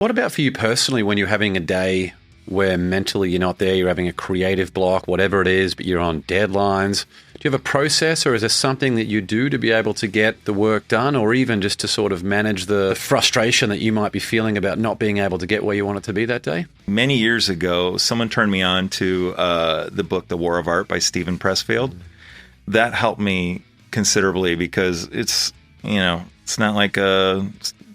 What about for you personally when you're having a day where mentally you're not there, you're having a creative block, whatever it is, but you're on deadlines? Do you have a process, or is there something that you do to be able to get the work done, or even just to sort of manage the frustration that you might be feeling about not being able to get where you want it to be that day? Many years ago, someone turned me on to the book The War of Art by Stephen Pressfield. That helped me considerably because it's not like a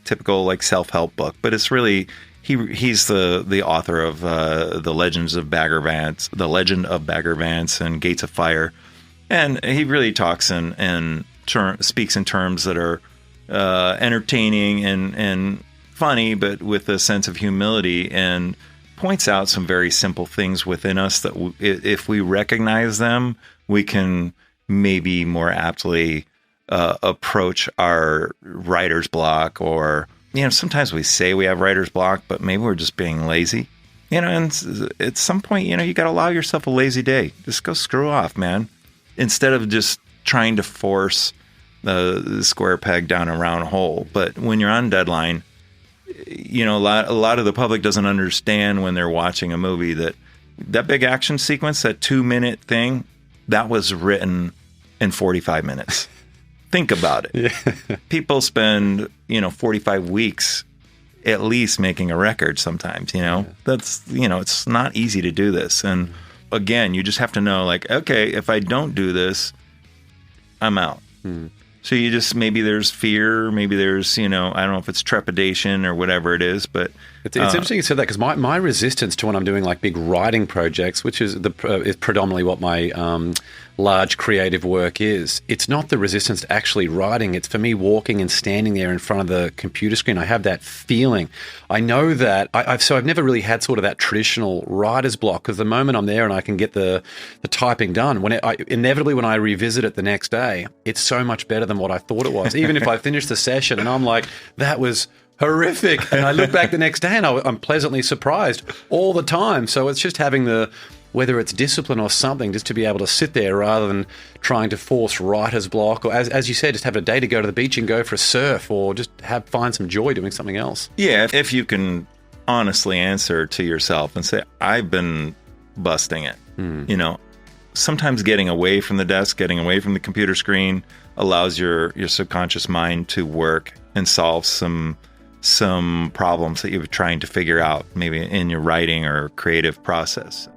typical like self-help book, but it's really he's the author of the Legend of Bagger Vance and Gates of Fire, and he really talks and speaks in terms that are entertaining and funny, but with a sense of humility, and points out some very simple things within us that if we recognize them, we can maybe more aptly approach our writer's block. Or sometimes we say we have writer's block, but maybe we're just being lazy. And at some point, you got to allow yourself a lazy day. Just go screw off, man. Instead of just trying to force the square peg down a round hole. But when you're on deadline, a lot of the public doesn't understand when they're watching a movie that big action sequence, that 2-minute thing, that was written in 45 minutes. Think about it. Yeah. People spend, 45 weeks at least making a record sometimes, Yeah. That's, it's not easy to do this. And again, you just have to know, like, okay, if I don't do this, I'm out. So you just, maybe there's fear, maybe there's, I don't know if it's trepidation or whatever it is, but it's interesting you said that, because my resistance to when I'm doing like big writing projects, which is is predominantly what my large creative work is. It's not the resistance to actually writing. It's for me walking and standing there in front of the computer screen. I have that feeling. I know that I've never really had sort of that traditional writer's block, because the moment I'm there and I can get the typing done, inevitably when I revisit it the next day, it's so much better than what I thought it was. Even if I finish the session and I'm like, that was horrific, and I look back the next day and I'm pleasantly surprised all the time. So it's just having whether it's discipline or something, just to be able to sit there rather than trying to force writer's block, or as you said, just have a day to go to the beach and go for a surf, or just find some joy doing something else. Yeah, if you can honestly answer to yourself and say, I've been busting it. Sometimes getting away from the desk, getting away from the computer screen allows your subconscious mind to work and solve some problems that you're trying to figure out, maybe in your writing or creative process.